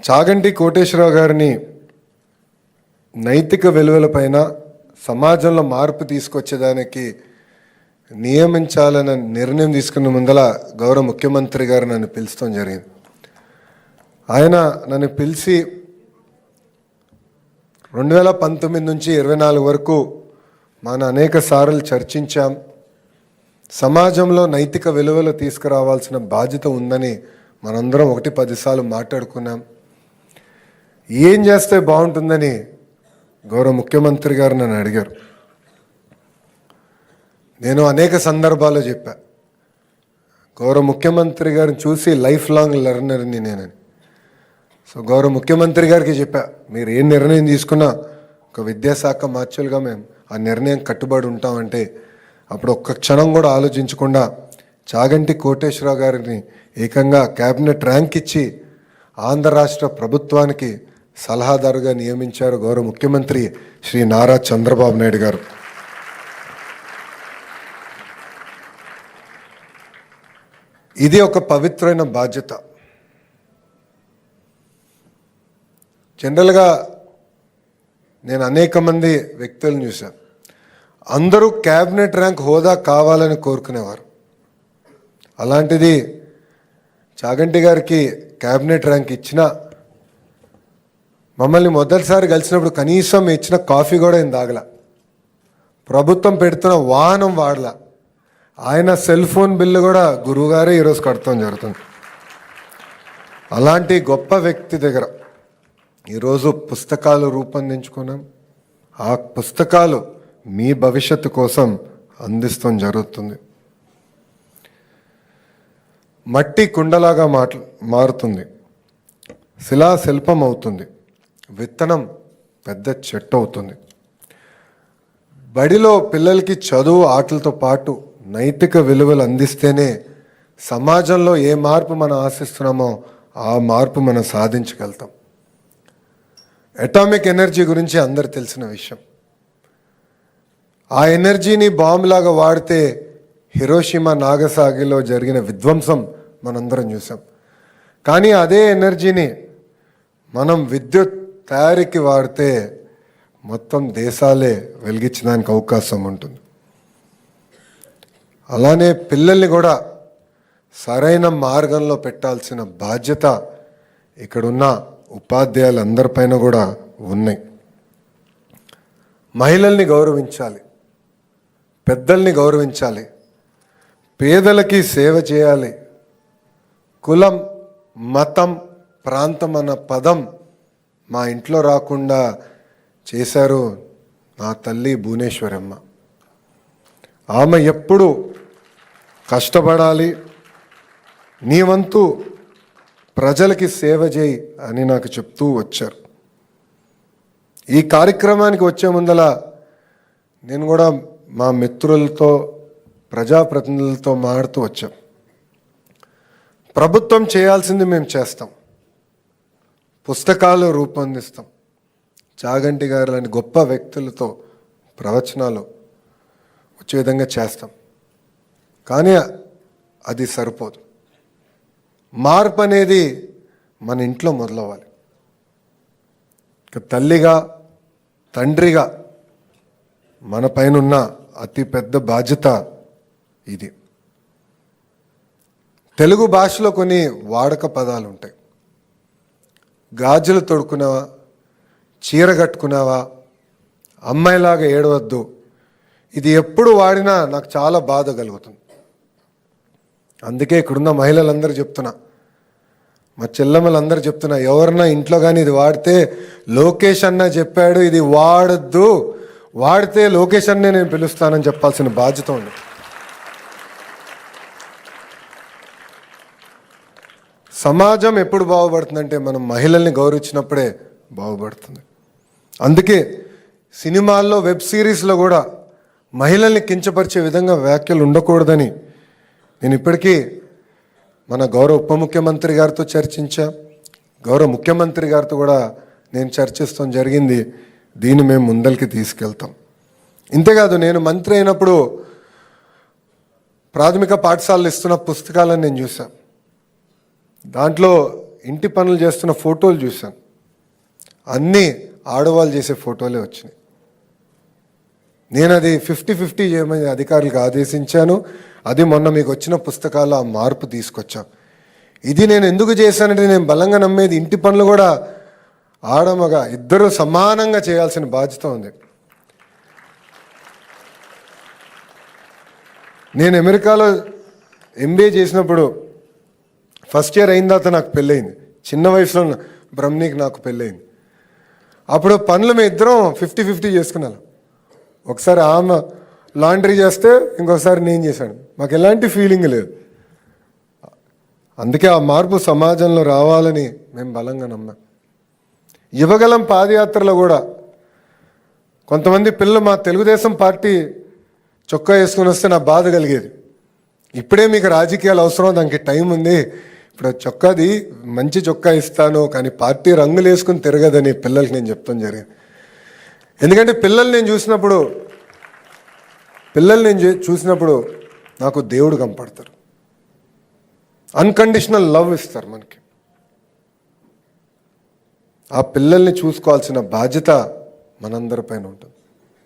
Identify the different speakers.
Speaker 1: చాగంటి కోటేశ్వరరావు గారిని నైతిక విలువలపైన సమాజంలో మార్పు తీసుకొచ్చేదానికి నియమించాలన్న నిర్ణయం తీసుకున్న ముందల గౌరవ ముఖ్యమంత్రి గారు నన్ను పిలుస్తాం జరిగింది. ఆయన నన్ను పిలిచి 2019 నుంచి 24 వరకు మన అనేక సార్లు చర్చించాం. సమాజంలో నైతిక విలువలు తీసుకురావాల్సిన బాధ్యత ఉందని మనందరం 1-10 సార్లు మాట్లాడుకున్నాం. ఏం చేస్తే బాగుంటుందని గౌరవ ముఖ్యమంత్రి గారు నన్ను అడిగారు. నేను అనేక సందర్భాల్లో చెప్పా, గౌరవ ముఖ్యమంత్రి గారిని చూసి లైఫ్ లాంగ్ లెర్నర్ని నేనని. సో గౌరవ ముఖ్యమంత్రి గారికి చెప్పా, మీరు ఏ నిర్ణయం తీసుకున్నా ఒక విద్యాశాఖ మార్చులుగా మేము ఆ నిర్ణయం కట్టుబడి ఉంటామంటే అప్పుడు ఒక్క క్షణం కూడా ఆలోచించకుండా చాగంటి కోటేశ్వరరావు గారిని ఏకంగా క్యాబినెట్ ర్యాంక్ ఇచ్చి ఆంధ్ర రాష్ట్ర ప్రభుత్వానికి సలహాదారుగా నియమించారు గౌరవ ముఖ్యమంత్రి శ్రీ నారా చంద్రబాబు నాయుడు గారు. ఇది ఒక పవిత్రమైన బాధ్యత. జనరల్గా నేను అనేక మంది వ్యక్తులను చూశాను, అందరూ క్యాబినెట్ ర్యాంక్ హోదా కావాలని కోరుకునేవారు. అలాంటిది చాగంటి గారికి క్యాబినెట్ ర్యాంక్ ఇచ్చినా మమ్మల్ని మొదటిసారి కలిసినప్పుడు కనీసం ఇచ్చిన కాఫీ కూడా ఏం తాగల, ప్రభుత్వం పెడుతున్న వాహనం వాడలా, ఆయన సెల్ ఫోన్ బిల్లు కూడా గురువుగారే ఈరోజు కడతాం జరుగుతుంది. అలాంటి గొప్ప వ్యక్తి దగ్గర ఈరోజు పుస్తకాలు రూపొందించుకున్నాం. ఆ పుస్తకాలు మీ భవిష్యత్తు కోసం అందిస్తాం జరుగుతుంది. మట్టి కుండలాగా మారుతుంది, శిలా శిల్పం అవుతుంది, విత్తనం పెద్ద చెట్టు అవుతుంది. బడిలో పిల్లలకి చదువు ఆటలతో పాటు నైతిక విలువలు అందిస్తేనే సమాజంలో ఏ మార్పు మనం ఆశిస్తున్నామో ఆ మార్పు మనం సాధించగలుగుతాం. అటామిక్ ఎనర్జీ గురించి అందరు తెలిసిన విషయం. ఆ ఎనర్జీని బాంబులాగా వాడితే హిరోషిమా నాగసాగిలో జరిగిన విధ్వంసం మనందరం చూసాం. కానీ అదే ఎనర్జీని మనం విద్యుత్ తయారీకి వాడితే మొత్తం దేశాలే వెలిగించడానికి అవకాశం ఉంటుంది. అలానే పిల్లల్ని కూడా సరైన మార్గంలో పెట్టాల్సిన బాధ్యత ఇక్కడున్న ఉపాధ్యాయులందరిపైన కూడా ఉన్నాయి. మహిళల్ని గౌరవించాలి, పెద్దల్ని గౌరవించాలి, పేదలకి సేవ చేయాలి. కులం, మతం, ప్రాంతం అన్న పదం మా ఇంట్లో రాకుండా చేశారు నా తల్లి భువనేశ్వరమ్మ. ఆమె ఎప్పుడు కష్టపడాలి, నీ వంతు ప్రజలకి సేవ చేయి అని నాకు చెప్తూ వచ్చారు. ఈ కార్యక్రమానికి వచ్చే ముందల నేను కూడా మా మిత్రులతో ప్రజాప్రతినిధులతో మాట్లాడుతూ వచ్చాం. ప్రభుత్వం చేయాల్సింది మేము చేస్తాం, పుస్తకాలు రూపొందిస్తాం, చాగంటి గారు లాంటి గొప్ప వ్యక్తులతో ప్రవచనాలు వచ్చే విధంగా చేస్తాం. కానీ అది సరిపోదు. మార్పు అనేది మన ఇంట్లో మొదలవ్వాలి. తల్లిగా, తండ్రిగా మన పైన ఉన్న అతి పెద్ద బాధ్యత ఇది. తెలుగు భాషలో కొన్ని వాడక పదాలు ఉంటాయి. గాజులు తొడుకున్నావా, చీర కట్టుకున్నావా, అమ్మాయిలాగా ఏడవద్దు. ఇది ఎప్పుడు వాడినా నాకు చాలా బాధ కలుగుతుంది. అందుకే ఇక్కడున్న మహిళలందరూ చెప్తున్నా, మా చెల్లెమ్మలందరూ చెప్తున్నా, ఎవరన్నా ఇంట్లో కానీ ఇది వాడితే లోకేష్ అన్న చెప్పాడు ఇది వాడద్దు, వాడితే లోకేష్ అన్నే నేను పిలుస్తానని చెప్పాల్సిన బాధ్యత ఉంది. సమాజం ఎప్పుడు బాగుపడుతుందంటే మనం మహిళల్ని గౌరవించినప్పుడే బాగుపడుతుంది. అందుకే సినిమాల్లో, వెబ్ సిరీస్లో కూడా మహిళల్ని కించపరిచే విధంగా వ్యాఖ్యలు ఉండకూడదని నేను ఇప్పటికీ మన గౌరవ ఉప ముఖ్యమంత్రి గారితో చర్చించా, గౌరవ ముఖ్యమంత్రి గారితో కూడా నేను చర్చిస్తాం జరిగింది. దీన్ని మేము ముందరికి తీసుకెళ్తాం. ఇంతేకాదు, నేను మంత్రి అయినప్పుడు ప్రాథమిక పాఠశాలలు ఇస్తున్న పుస్తకాలను నేను చూశాను. దాంట్లో ఇంటి పనులు చేస్తున్న ఫోటోలు చూశాను, అన్నీ ఆడవాళ్ళు చేసే ఫోటోలే వచ్చినాయి. నేను అది 50-50 చేయమని అధికారులకు ఆదేశించాను. అది మొన్న మీకు వచ్చిన పుస్తకాల్లో ఆ మార్పు తీసుకొచ్చాం. ఇది నేను ఎందుకు చేశానంటే, నేను బలంగా నమ్మేది ఇంటి పనులు కూడా ఆడమగ ఇద్దరు సమానంగా చేయాల్సిన బాధ్యత ఉంది. నేను అమెరికాలో MBA చేసినప్పుడు ఫస్ట్ ఇయర్ అయిన తర్వాత నాకు పెళ్ళయింది. చిన్న వయసులో బ్రహ్మణికి నాకు పెళ్ళయింది. అప్పుడు పనులు మేము ఇద్దరం 50-50 చేసుకున్నాను. ఒకసారి ఆమె లాండ్రీ చేస్తే ఇంకొకసారి నేను చేశాను. మాకు ఎలాంటి ఫీలింగ్ లేదు. అందుకే ఆ మార్పు సమాజంలో రావాలని మేము బలంగా నమ్మాం. యువగలం పాదయాత్రలో కూడా కొంతమంది పిల్లలు మా తెలుగుదేశం పార్టీ చొక్కా వేసుకుని వస్తే నా బాధ కలిగేది. ఇప్పుడే మీకు రాజకీయాలు అవసరం, దానికి టైం ఉంది, ఇప్పుడు చొక్కాది మంచి చొక్కా ఇస్తాను కానీ పార్టీ రంగులు వేసుకుని తిరగదని పిల్లలకి నేను చెప్తాను జరిగింది. ఎందుకంటే పిల్లల్ని నేను చూసినప్పుడు నాకు దేవుడు కనపడతారు. అన్కండిషనల్ లవ్ ఇస్తారు మనకి. ఆ పిల్లల్ని చూసుకోవాల్సిన బాధ్యత మనందరిపైన ఉంటుంది.